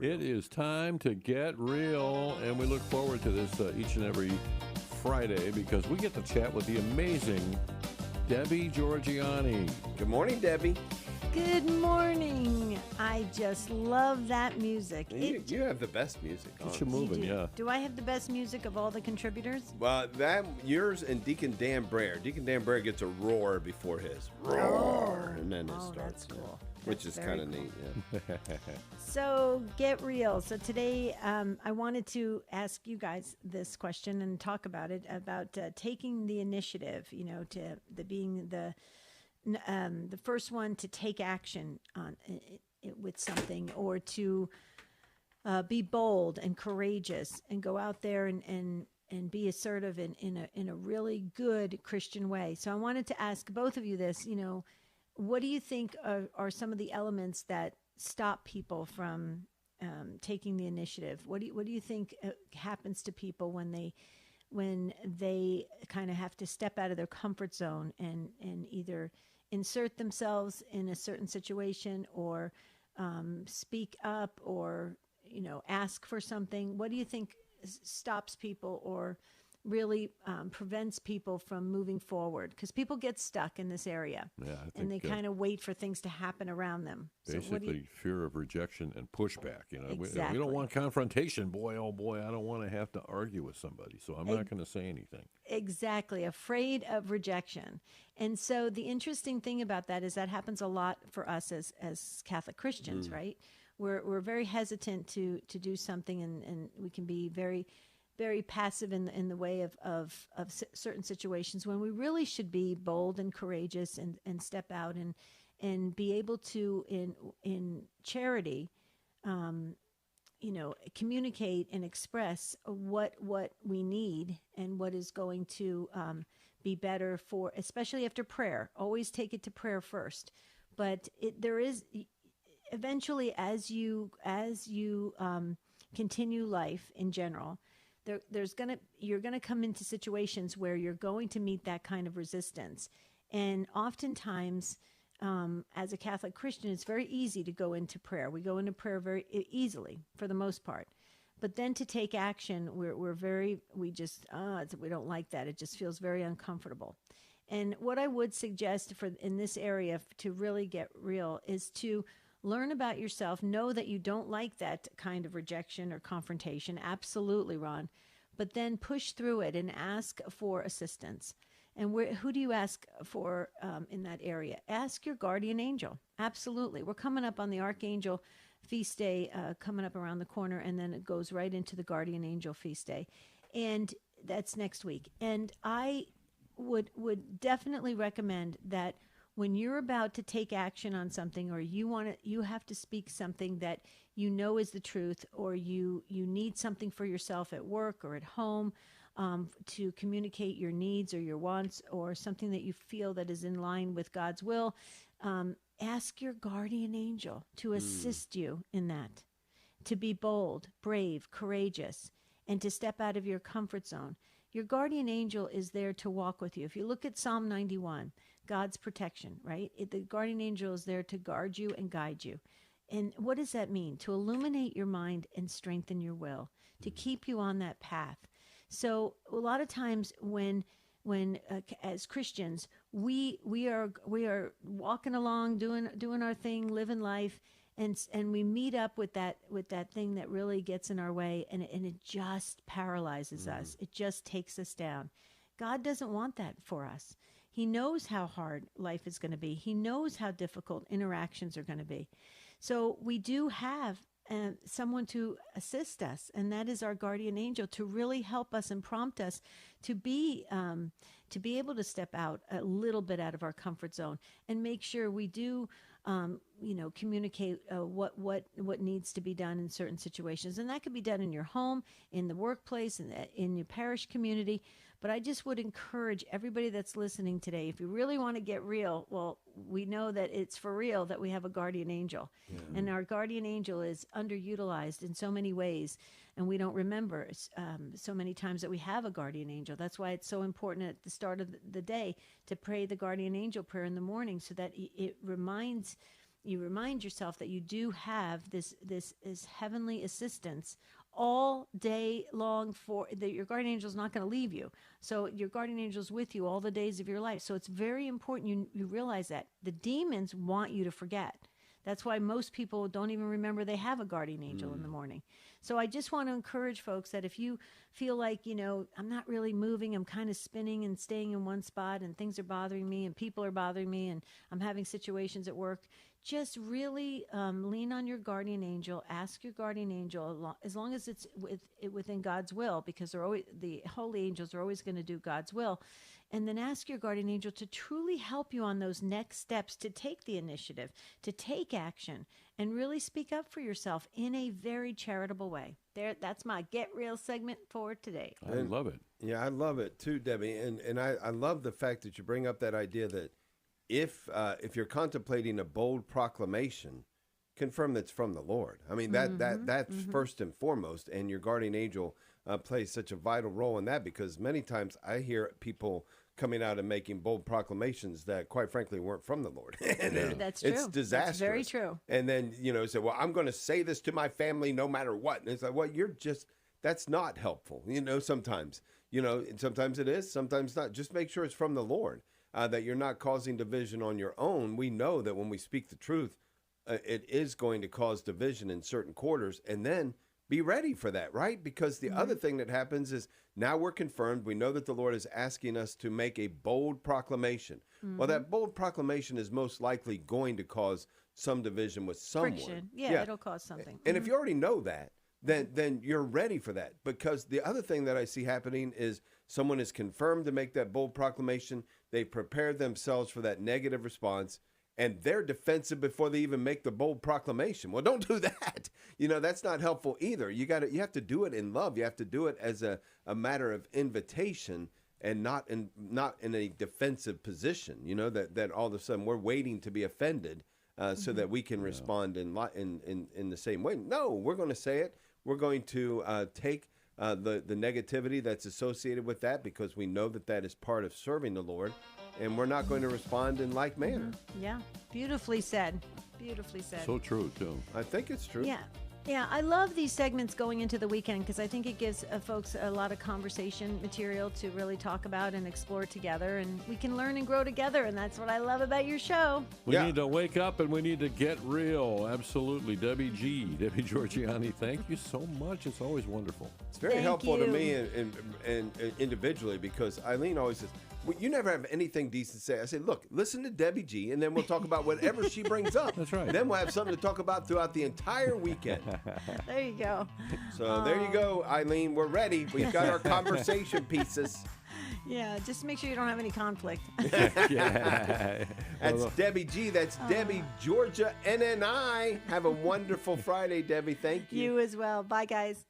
It is time to get real, and we look forward to this each and every Friday because we get to chat with the amazing Debbie Georgiani. Good morning, Debbie. Good morning. I just love that music. You have the best music. Get you moving, yeah. Do I have the best music of all the contributors? Well, yours and Deacon Dan Brer. Deacon Dan Brer gets a roar before his. Roar! And then it starts. That's cool. Which is kind of neat, yeah. So get real. So today I wanted to ask you guys this question and talk about it, about taking the initiative, to being the first one to take action on it with something, or to be bold and courageous and go out there and be assertive in a really good Christian way. So I wanted to ask both of you this, what do you think are some of the elements that stop people from taking the initiative? What do you think happens to people when they kind of have to step out of their comfort zone and either insert themselves in a certain situation or speak up or ask for something? What do you think stops people or really prevents people from moving forward? Because people get stuck in this area, and they kind of wait for things to happen around them. Basically, fear of rejection and pushback. Exactly. We don't want confrontation. Boy, oh boy, I don't want to have to argue with somebody, so I'm not going to say anything. Exactly, afraid of rejection. And so the interesting thing about that is that happens a lot for us as Catholic Christians, right? We're very hesitant to do something, and we can be very, very passive in the way of certain situations when we really should be bold and courageous and step out and be able to in charity, communicate and express what we need and what is going to be better for, especially after prayer. Always take it to prayer first. But there is eventually, as you continue life in general, you're gonna come into situations where you're going to meet that kind of resistance, and oftentimes, as a Catholic Christian, it's very easy to go into prayer. We go into prayer very easily for the most part, but then to take action, we don't like that. It just feels very uncomfortable. And what I would suggest in this area to really get real is to learn about yourself. Know that you don't like that kind of rejection or confrontation. Absolutely, Ron. But then push through it and ask for assistance. And who do you ask for in that area? Ask your guardian angel. Absolutely. We're coming up on the Archangel Feast Day, coming up around the corner, and then it goes right into the Guardian Angel Feast Day. And that's next week. And I would definitely recommend that when you're about to take action on something, or you have to speak something that is the truth, or you need something for yourself at work or at home, to communicate your needs or your wants, or something that you feel that is in line with God's will, ask your guardian angel to assist you in that, to be bold, brave, courageous, and to step out of your comfort zone. Your guardian angel is there to walk with you. If you look at Psalm 91, God's protection, right? The guardian angel is there to guard you and guide you. And what does that mean? To illuminate your mind and strengthen your will, to keep you on that path. So a lot of times when as Christians, we are walking along, doing our thing, living life, and we meet up with that thing that really gets in our way, and it just paralyzes us. It just takes us down. God doesn't want that for us. He knows how hard life is going to be. He knows how difficult interactions are going to be. So we do have someone to assist us, and that is our guardian angel, to really help us and prompt us to be able to step out a little bit out of our comfort zone and make sure we do communicate what needs to be done in certain situations. And that could be done in your home, in the workplace, in your parish community. But I just would encourage everybody that's listening today, if you really want to get real, well, we know that it's for real that we have a guardian angel. Yeah. And our guardian angel is underutilized in so many ways, and we don't remember so many times that we have a guardian angel. That's why it's so important at the start of the day to pray the guardian angel prayer in the morning, so that it reminds you remind yourself that you do have this heavenly assistance all day long, for that your guardian angel is not going to leave you. So your guardian angel is with you all the days of your life. So it's very important you realize that. The demons want you to forget. That's why most people don't even remember they have a guardian angel in the morning. So I just want to encourage folks that if you feel like, I'm not really moving, I'm kind of spinning and staying in one spot, and things are bothering me and people are bothering me, and I'm having situations at work, just really lean on your guardian angel. Ask your guardian angel, as long as it's within God's will, because the holy angels are always going to do God's will. And then ask your guardian angel to truly help you on those next steps, to take the initiative, to take action, and really speak up for yourself in a very charitable way. That's my Get Real segment for today. I love it. Yeah, I love it too, Debbie. And I love the fact that you bring up that idea that if you're contemplating a bold proclamation, confirm that's from the Lord. I mean, that's first and foremost. And your guardian angel plays such a vital role in that, because many times I hear people coming out and making bold proclamations that, quite frankly, weren't from the Lord. And that's true. It's disastrous. That's very true. And then, say, well, I'm going to say this to my family no matter what. And it's like, well, that's not helpful, sometimes. Sometimes it is, sometimes not. Just make sure it's from the Lord, that you're not causing division on your own. We know that when we speak the truth, it is going to cause division in certain quarters, and then be ready for that, right? Because the other thing that happens is now we're confirmed. We know that the Lord is asking us to make a bold proclamation. Well, that bold proclamation is most likely going to cause some division with someone. Friction. Yeah, it'll cause something. And if you already know that, then you're ready for that. Because the other thing that I see happening is someone is confirmed to make that bold proclamation. They prepare themselves for that negative response, and they're defensive before they even make the bold proclamation. Well, don't do that. That's not helpful either. You have to do it in love. You have to do it as a matter of invitation, and not in a defensive position. That all of a sudden we're waiting to be offended so that we can respond in the same way. No, we're going to say it. We're going to take the negativity that's associated with that, because we know that is part of serving the Lord. And we're not going to respond in like manner. Yeah, beautifully said. Beautifully said. So true, too. I think it's true. Yeah, I love these segments going into the weekend, because I think it gives folks a lot of conversation material to really talk about and explore together, and we can learn and grow together, and that's what I love about your show. We need to wake up, and we need to get real. Absolutely. Debbie Georgianni, thank you so much. It's always wonderful. It's very helpful to me and individually, because Eileen always says, well, you never have anything decent to say. I say, look, listen to Debbie G, and then we'll talk about whatever she brings up. That's right. And then we'll have something to talk about throughout the entire weekend. There you go. So there you go, Eileen. We're ready. We've got our conversation pieces. Yeah, just make sure you don't have any conflict. Yeah. That's Debbie G. That's Debbie Georgia NNI. Have a wonderful Friday, Debbie. Thank you. You as well. Bye, guys.